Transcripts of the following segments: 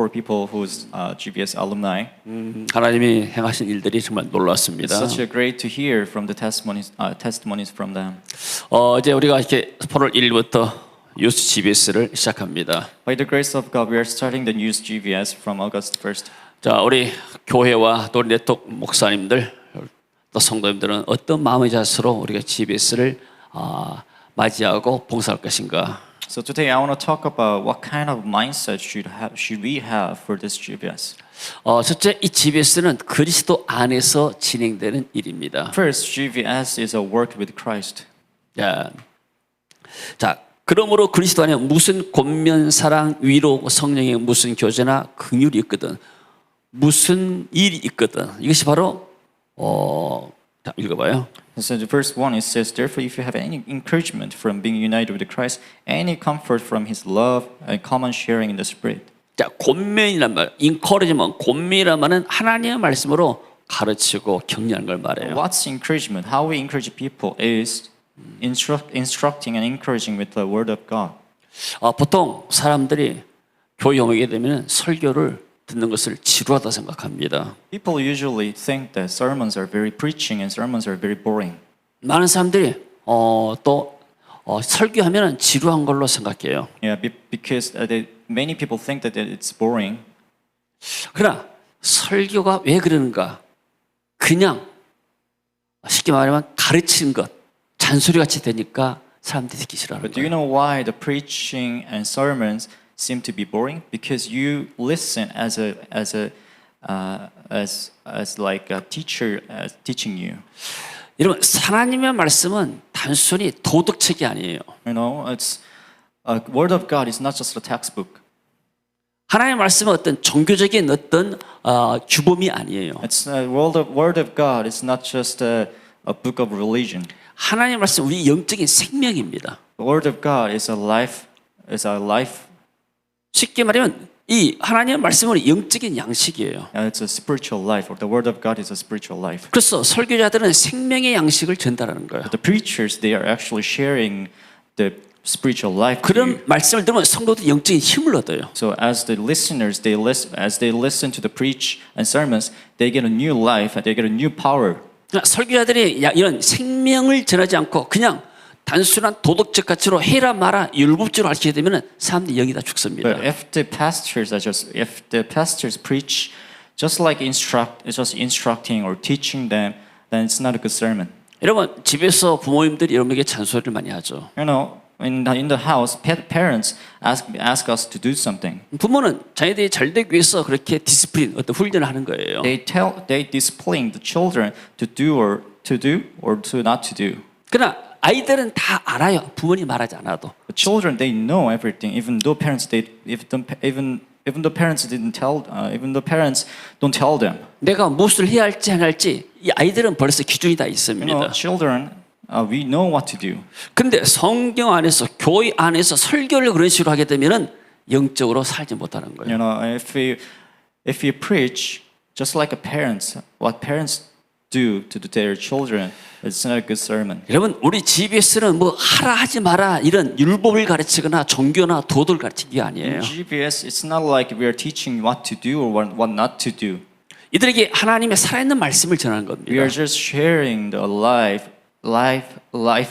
for people who's GBS alumni. 하나님이 행하신 일들이 정말 놀랐습니다. It's such a great to hear from the testimonies from them. 이제 우리가 이렇게 8월 1일부터 유스 GBS를 시작합니다. By the grace of God, we are starting the news GBS from August 1st. 자, 우리 교회와 또 네트워크 목사님들, 또 성도님들은 어떤 마음의 자세로 우리가 GBS를 맞이하고 봉사할 것인가? So today I want to talk about what kind of mindset should we have for this GBS. 첫째, 이 GBS는 그리스도 안에서 진행되는 일입니다. First, GBS is a work with Christ. 자, 그러므로 그리스도 안에 무슨 권면, 사랑, 위로, 성령의 무슨 교제나 긍휼이 있거든, 무슨 일이 있거든, 이것이 바로 자, 읽어봐요. So the first one it says, therefore, if you have any encouragement from being united with Christ, any comfort from His love, and common sharing in the Spirit. 자, 권면이란 말, encouragement, 권면이란 말은 하나님의 말씀으로 가르치고 격려하는 걸 말해요. What's encouragement? How we encourage people is instructing and encouraging with the Word of God. 보통 사람들이 교회 오게 되면 설교를 듣는 것을 지루하다 생각합니다. People usually think that sermons are very preaching and sermons are very boring. 많은 사람들이 또 설교하면 지루한 걸로 생각해요. Yeah, because many people think that it's boring. 그러나 설교가 왜 그러는가? 그냥 쉽게 말하면 가르치는 것, 잔소리같이 되니까 사람들이 듣기 싫어하는 But do you 거예요. know why the preaching and sermons seem to be boring? Because you listen as like a teacher teaching you. 여러분, 하나님의 말씀은 단순히 도덕책이 아니에요. You know, it's Word of God is not just a textbook. 하나님의 말씀은 어떤 종교적인 어떤 규범이 아니에요. It's Word of God is not just a book of religion. 하나님의 말씀 우리 영적인 생명입니다. The Word of God is a life. 쉽게 말하면 이 하나님의 말씀은 영적인 양식이에요. It's a spiritual life, or the Word of God is a spiritual life. 그래서 설교자들은 생명의 양식을 전달하는 거예요. The preachers, they are actually sharing the spiritual life. 그런 말씀을 들으면 성도들이 영적인 힘을 얻어요. So as the listeners, as they listen to the preach and sermons, they get a new life and they get a new power. 설교자들이 이런 생명을 전하지 않고 그냥 단순한 도덕적 가치로 해라 마라 율법적으로 가르치게 되면 사람들이 영이 다 죽습니다. But if the pastors preach just like instructing or teaching them, then it's not a good sermon. 여러분, 집에서 부모님들이 여러분에게 잔소리를 많이 하죠. You know, in the house, parents ask us to do something. 부모는 자녀들이 잘 되기 위해서 그렇게 디스플린, 어떤 훈련을 하는 거예요. They discipline the children to do or to not to do. 그러나 아이들은 다 알아요. 부모님 말하지 않아도. The children, they know everything, even though parents don't tell them. 내가 무엇을 해야 할지 안 할지 이 아이들은 벌써 기준이 다 You 있습니다. know, children, we know what to do. 그런데 성경 안에서 교회 안에서 설교를 그런 식으로 하게 되면은 영적으로 살지 못하는 거예요. You know, if you preach just like what parents do to their children, it's not a good sermon. 여러분, 우리 GBS는 뭐 하라 하지 마라 이런 율법을 가르치거나 종교나 도덕을 가르치는 게 아니에요. GBS, it's not like we are teaching what to do or what not to do. 이들에게 하나님의 살아있는 말씀을 전하는 We 겁니다. are just sharing the life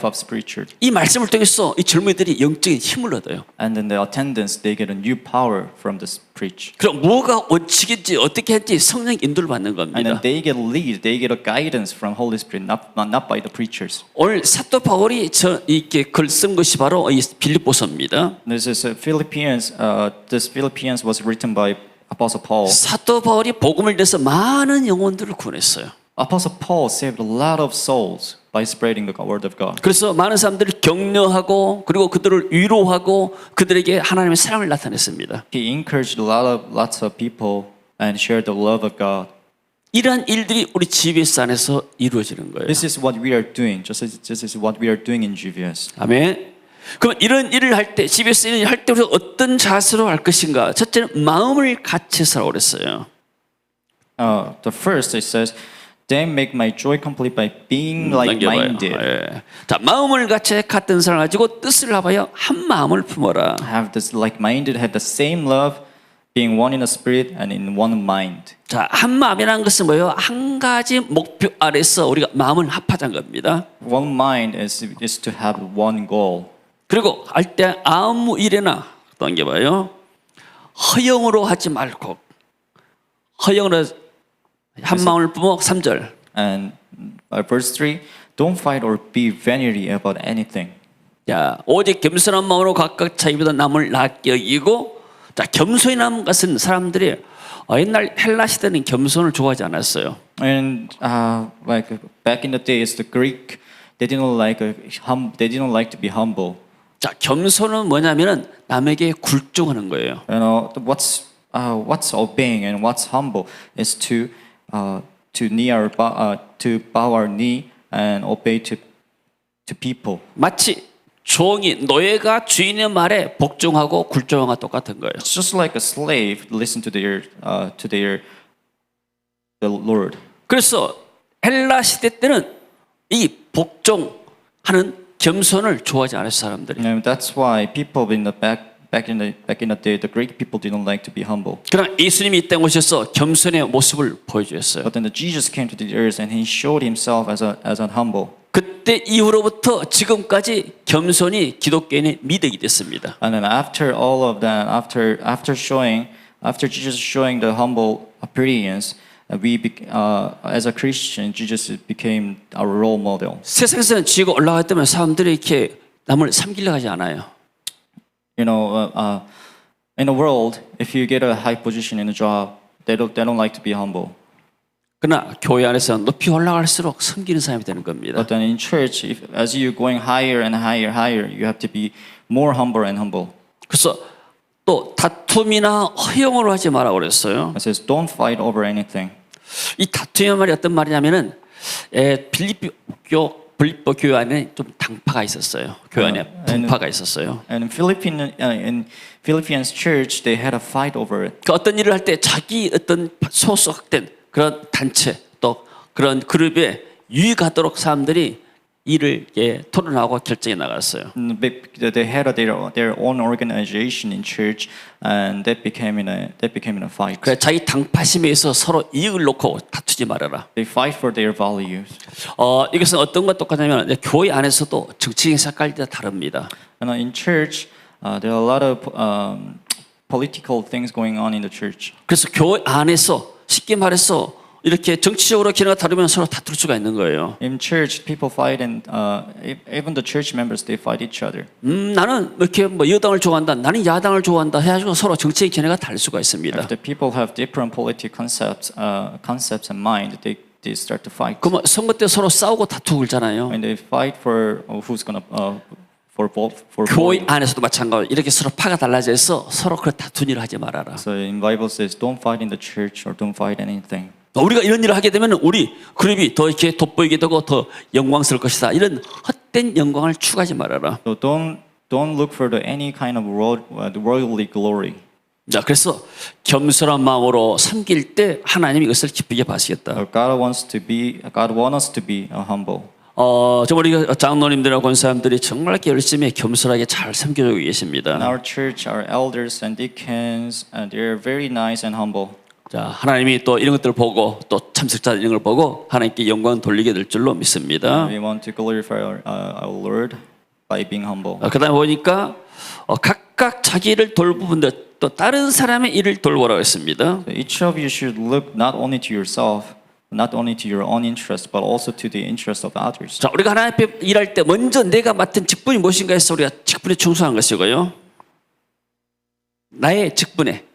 of scripture. 이 말씀을 통해서 이 젊은이들이 영적인 힘을 얻어요. And then the attendants, they get a new power from this preach. 그럼 뭐가 원칙인지 어떻게 할지 성령 인도를 받는 And 겁니다. then they get a guidance from Holy Spirit, not by the preachers. 오늘 사도 바울이 이렇게 글 쓴 것이 바로 이 빌립보서입니다. This is Philippians. This Philippians was written by Apostle Paul. 사도 바울이 복음을 내서 많은 영혼들을 구원했어요. Apostle Paul saved a lot of souls by spreading the word of God. 그래서 많은 사람들을 격려하고 그리고 그들을 위로하고 그들에게 하나님의 사랑을 나타냈습니다. He encouraged lots of people and shared the love of God. 이러한 일들이 우리 GBS 안에서 이루어지는 거예요. This is what we are doing. This is what we are doing in GBS. 아멘. 그럼 이런 일을 할 때, GBS 일을 할 때 우리가 어떤 자세로 할 것인가? 첫째는 마음을 같이 하라고 그랬어요. The first it says, "Then make my joy complete by being like-minded." 예. 자, 마음을 같은 사랑을 가지고 뜻을 합하여 한 마음을 품어라. Have this like-minded, have the same love, being one in the spirit and in one mind. 자, 한 마음이라는 것은 뭐예요? 한 가지 목표 아래서 우리가 마음을 합하자는 겁니다. One mind is to have one goal. 그리고 할 때 아무 일에나 넘겨봐요. 허영으로 하지 말고 허영으로 한 마음을 품어 3절. And verse 3, don't fight or be vanity about anything. 자, 오직 겸손한 마음으로 각각 자기보다 남을 낫게 여기고 자, 겸손이라는 것은 사람들이 옛날 헬라 시대는 겸손을 좋아하지 않았어요. And like back in the days, the Greek they didn't like to be humble. 자, 겸손은 뭐냐면은 남에게 굴종하는 거예요. You know what's obeying and what's humble is to bow our knee and obey to people. 마치 종이 노예가 주인의 말에 복종하고 굴종하고 똑같은 거예요. It's just like a slave listen to the Lord. 그래서 헬라 시대 때는 이 복종하는 겸손을 좋아하지 않았어요, 사람들이. And that's why people in the back in the day, the Greek people didn't like to be humble. 그러나 예수님이 이 땅에 오셔서 겸손의 모습을 보여주셨어요. But then Jesus came to the earth and he showed himself as an humble. 그때 이후로부터 지금까지 겸손이 기독교인의 미덕이 됐습니다. And then after all of that, after Jesus showing the humble appearance, as a Christian, Jesus became our role model. 세상에서는 지고 올라갈 때면 사람들이 이렇게 남을 섬기려 하지 않아요. You know, in the world, if you get a high position in a job, they don't like to be humble. 그러나 교회 안에서 높이 올라갈수록 섬기는 사람이 되는 겁니다. But then in church, as you going higher and higher, you have to be more humble and humble. 그래서 또 다툼이나 허용으로 하지 말라고 그랬어요. It says, don't fight over anything. 이 다툼의 말이 어떤 말이냐면은 빌립보 교회 안에 좀 당파가 있었어요. 교회 안에 분파가 있었어요. And in Philippians church, they had a fight over it. 그 어떤 일을 할 때 자기 어떤 소속된 그런 단체 또 그런 그룹에 유익하도록 사람들이 일을 토론하고 결정해 나갔어요. They had their own organization in church, and that became in a fight. 그래 자기 당파심에 의해서 서로 이익을 놓고 다투지 말아라. They fight for their values. 이것은 어떤 것 똑같냐면 교회 안에서도 정치적인 색깔이 다 다릅니다. And in church, there are a lot of political things going on in the church. 그래서 교회 안에서 쉽게 말해서 이렇게 정치적으로 기능이 다르면 서로 다툴 수가 있는 거예요. In church, people fight, and even the church members they fight each other. 나는 이렇게 여당을 좋아한다, 나는 야당을 좋아한다 해가지고 서로 정치의 견해가 다를 수가 있습니다. If the people have different political concepts and mind, they start to fight. 그럼 선거 때 서로 싸우고 다투고 그러잖아요. And they fight for who's gonna for 교회 voting. 안에서도 마찬가지로 이렇게 서로 파가 달라져서 서로 그 다툰 일을 하지 말아라. So in Bible says, don't fight in the church or don't fight anything. 우리가 이런 일을 하게 되면 우리 그룹이 더 이렇게 돋보이게 되고 더 영광스러울 것이다. 이런 헛된 영광을 추구하지 말아라. So don't look for any kind of worldly glory. 자, 그래서 겸손한 마음으로 섬길 때 하나님이 이것을 기쁘게 봐시겠다. God wants us to be humble. 정말 우리 장로님들하고 권사님들이 정말 이렇게 열심히 겸손하게 잘 섬겨주고 계십니다. In our church, our elders and deacons, they're very nice and humble. 자, 하나님이 또 이런 것들을 보고 또 참석자 이런 걸 보고 하나님께 영광 돌리게 될 줄로 믿습니다. We want to glorify our Lord by being humble. 그다음에 보니까 각각 자기 일을 돌보는데 또 다른 사람의 일을 돌보라고 했습니다. So each of you should look not only to yourself, not only to your own interest, but also to the interest of others. 자, 우리가 하나님 앞에 일할 때 먼저 내가 맡은 직분이 무엇인가 해서 우리가 직분에 충성한 것이고요. 나의 직분에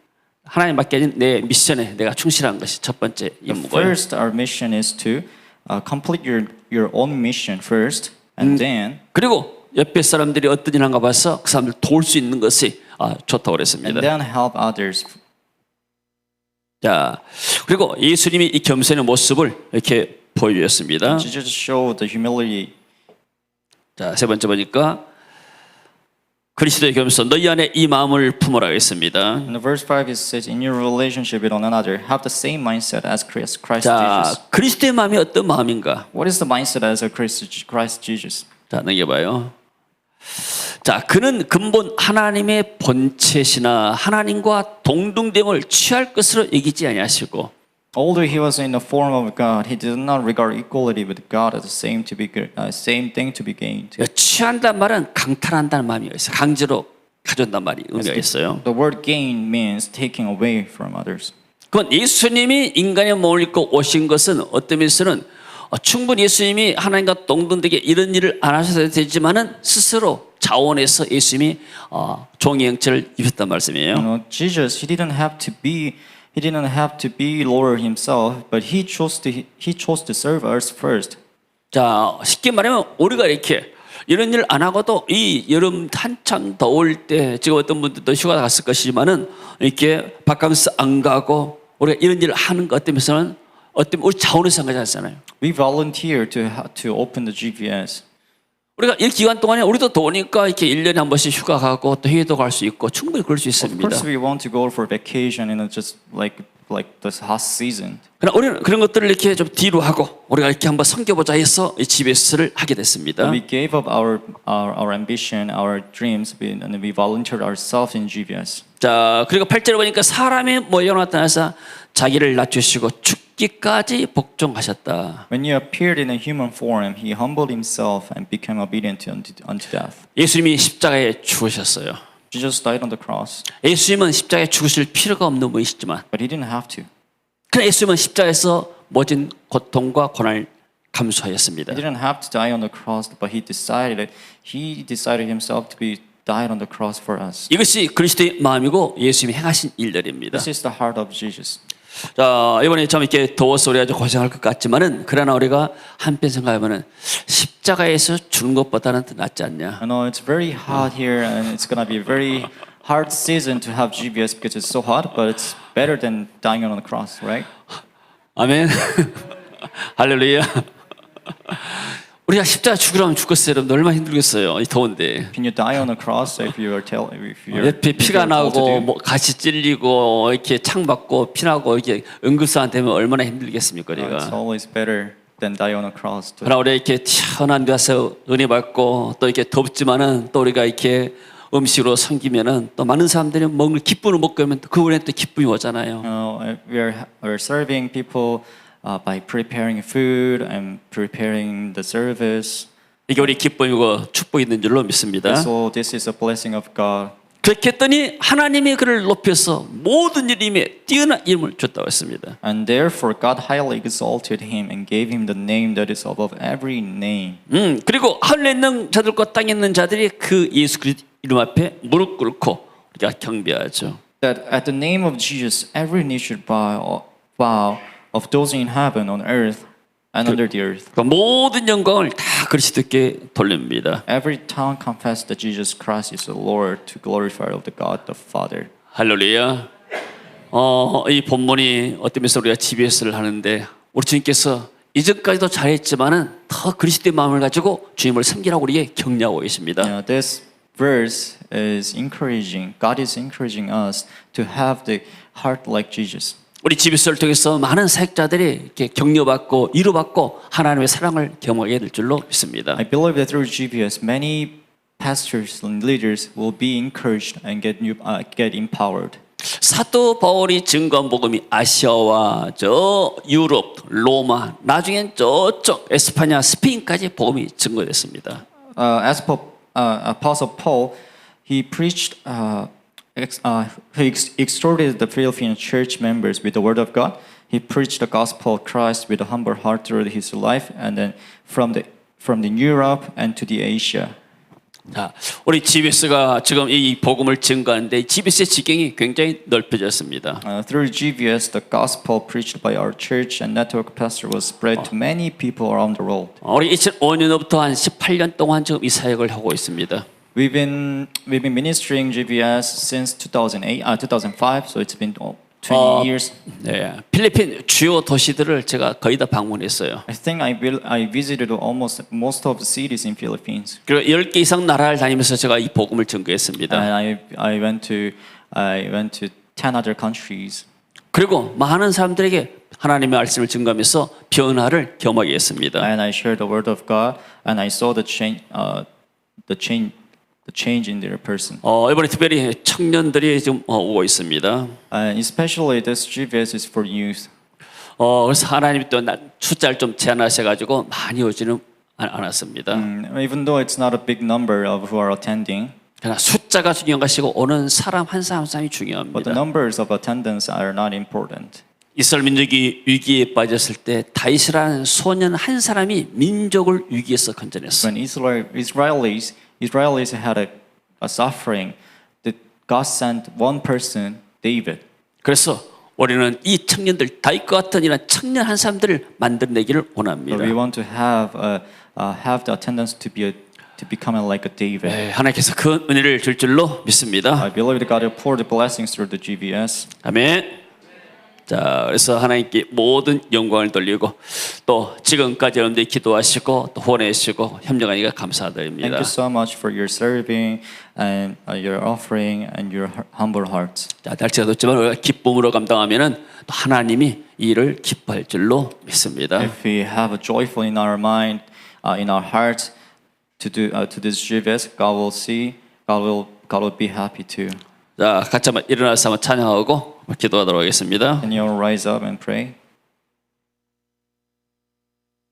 하나님 맡겨진 내 미션에 내가 충실한 것이 첫 번째 임무고요. First, our mission is to complete your own mission first, and then 그리고 옆에 사람들이 어떤 일 한가 봐서 그 사람들 도울 수 있는 것이 좋다고 그랬습니다. and then help others. 자, 그리고 예수님이 이 겸손의 모습을 이렇게 보여주셨습니다. Jesus showed the humility. 자, 세 번째 보니까 그리스도의 겸손 너희 안에 이 마음을 품으라 했습니다. In the verse 5 it says, in your relationship with one another, have the same mindset as Christ 자, Jesus. 그리스도의 마음이 어떤 마음인가? What is the mindset as a Christ Jesus? 자, 넘겨봐요. 자, 그는 근본 하나님의 본체시나 하나님과 동등됨을 취할 것으로 여기지 아니하시고 Although he was in the form of God, he did not regard equality with God as the same thing to be gained. 취한다는 말은 강탈한다는 마음이 있어요. 강제로 가져온다는 말이 의미가 있어요. The word gain means taking away from others. 그건 예수님이 인간의 몸을 입고 오신 것은 어떤 면에서는 충분히 예수님이 하나님과 동등되게 이런 일을 안 하셔도 되지만은 스스로 자원해서 예수님이 종의 형체를 입혔단 말씀이에요. Jesus, he didn't have to be lower himself, but he chose to serve us first. 자, 쉽게 말하면 우리가 이렇게 이런 일 안 하고도 이 여름 한참 더울 때 지금 어떤 분들도 휴가 갔을 것이지만은 이렇게 바캉스 안 가고 우리가 이런 일을 하는 것 때문에서는 어떤 우리 자원에서 한 거지 않잖아요. We volunteer to open the GVS. 우리가 이 기간 동안에 우리도 더우니까 이렇게 1년에 한 번씩 휴가 가고 또 해외도 갈 수 있고 충분히 그럴 수 Of 있습니다. course, we want to go for vacation in just like this hot season. 그러나 우리는 그런 것들을 이렇게 좀 뒤로 하고 우리가 이렇게 한번 섬겨보자 해서 이 GBS를 하게 됐습니다. We gave up our ambition, our dreams, and we volunteered ourselves in GVS. 자, 그리고 8절에 보니까 사람의 모양으로 나타나서 자기를 낮추시고 죽기까지 복종하셨다. When he appeared in a human form, he humbled himself and became obedient unto death. 예수님이 십자가에 죽으셨어요. Jesus died on the cross, 예수님은 십자가에 죽으실 필요가 없는 분이시지만 but he didn't have to. 그러나 예수님은 십자가에서 모진 고통과 고난을 감수하였습니다. He didn't have to die on the cross, but he decided himself to be died on the cross for us. 이것이 그리스도의 마음이고 예수님이 행하신 일들입니다. This is the heart of Jesus. 자, 이번에 참 이렇게 더워서 우리가 좀 고생할 것 같지만은 그러나 우리가 한편 생각하면은 십자가에서 죽는 것보다는 더 낫지 않냐? I know it's very hot here, and it's gonna be a very hard season to have GBS because it's so hot, but it's better than dying on the cross, right? 아멘. 할렐루야. 우리가 십자가 죽으라면 죽겠어요. 여러분 얼마나 힘들겠어요. 이 더운데. Can you die on the cross if you're 옆에 피가 나고 뭐 가시 찔리고 이렇게 창 맞고 피 나고 이렇게 응급상황 되면 얼마나 힘들겠습니까, It's 우리가. always better than die on a cross. 그러나 우리 이렇게 태어난 데서 은혜 받고 또 이렇게 덥지만은 또 우리가 이렇게 음식으로 섬기면은 또 많은 사람들이 먹을 기쁨을 먹고 하면 그 후에 또 기쁨이 오잖아요. We're serving people by preparing food and preparing the service. 이게 우리 기쁨이고 축복이 있는 줄로 믿습니다. So this is a blessing of God. 그렇게 했더니 하나님이 그를 높여서 모든 이름에 뛰어난 이름을 줬다고 했습니다. And therefore God highly exalted him and gave him the name that is above every name. 그리고 하늘에 있는 자들과 땅에 있는 자들이 그 예수 그리스도 이름 앞에 무릎 꿇고 우리가 경배하죠. That at the name of Jesus every knee should bow of those in heaven, on earth, and under the earth. 모든 영광을 다 그리스도께 돌립니다. Every tongue confess that Jesus Christ is the Lord to glorify of the God the Father. 할렐루야. 이 본문이 어떤 면에서 우리가 GBS를 하는데 우리 주님께서 이전까지도 잘했지만은 더 그리스도의 마음을 가지고 주님을 섬기라고 우리에게 격려하고 계십니다. This verse is encouraging. God is encouraging us to have the heart like Jesus. 우리 GBS를 통해서 많은 사역자들이 이렇게 격려받고 위로받고 하나님의 사랑을 경험하게 될 줄로 믿습니다. I believe that through GBS, many pastors and leaders will be encouraged and get empowered. 사도 바울이 증거한 복음이 아시아와 저 유럽, 로마, 나중엔 저쪽 에스파냐, 스페인까지 복음이 증거됐습니다. As Apostle Paul, he preached. He exhorted the Philippine church members with the word of God. He preached the gospel of Christ with a humble heart through his life, and then from the Europe and to the Asia. 자, 우리 GBS가 지금 이 복음을 증거하는데 GBS의 지경이 굉장히 넓혀졌습니다. Through GBS, the gospel preached by our church and network pastor was spread to many people around the world. 우리 2005년부터 한 18년 동안 지금 이 사역을 하고 있습니다. We've been ministering GBS since 2005, so it's been 20 years. 네, 필리핀 주요 도시들을 제가 거의 다 방문했어요. I think I visited almost most of the cities in Philippines. 그리고 10개 이상 나라를 다니면서 제가 이 복음을 증거했습니다. And I went to 10 other countries. 그리고 많은 사람들에게 하나님의 말씀을 증거하면서 변화를 경험하게 했습니다. And I shared the word of God, and I saw the change the change in their person. 이번에 특별히 청년들이 지금 오고 있습니다. And especially this GVS is for youth. 그래서 하나님이 또 숫자를 좀 제한하셔가지고 많이 오지는 않았습니다. Even though it's not a big number of who are attending, 그러나 숫자가 중요한 것이고 오는 사람 한 사람 한 사람이 but the 중요합니다. numbers of attendance are not important. 이스라엘 민족이 위기에 빠졌을 때 다윗이라는 소년 한 사람이 민족을 위기에서 건져냈어. When Israelis had a suffering, that God sent one person, David. 그래서 우리는 이 청년들 다윗과 같은 이런 청년 한 사람들을 만들어내기를 원합니다. So we want to have the attendance to become like a David. 네, 하나님께서 그 은혜를 줄 줄로 믿습니다. I believe that God will pour the blessings through the GVS. 아멘. 자, 그래서 하나님께 모든 영광을 돌리고 또 지금까지 여러분들이 기도하시고 또 후원해주시고 협력하니까 Thank 감사드립니다. you so much for your serving and your offering and your humble hearts. 자, 날짜가 뒀지만 우리가 기쁨으로 감당하면은 또 하나님이 이 일을 기뻐할 줄로 믿습니다. If we have a joyful in our mind, in our hearts, to this GVS, God will see. God will be happy too. 자, 같이 한번 일어나서 한번 찬양하고 기도하도록 하겠습니다. Can you all rise up and pray?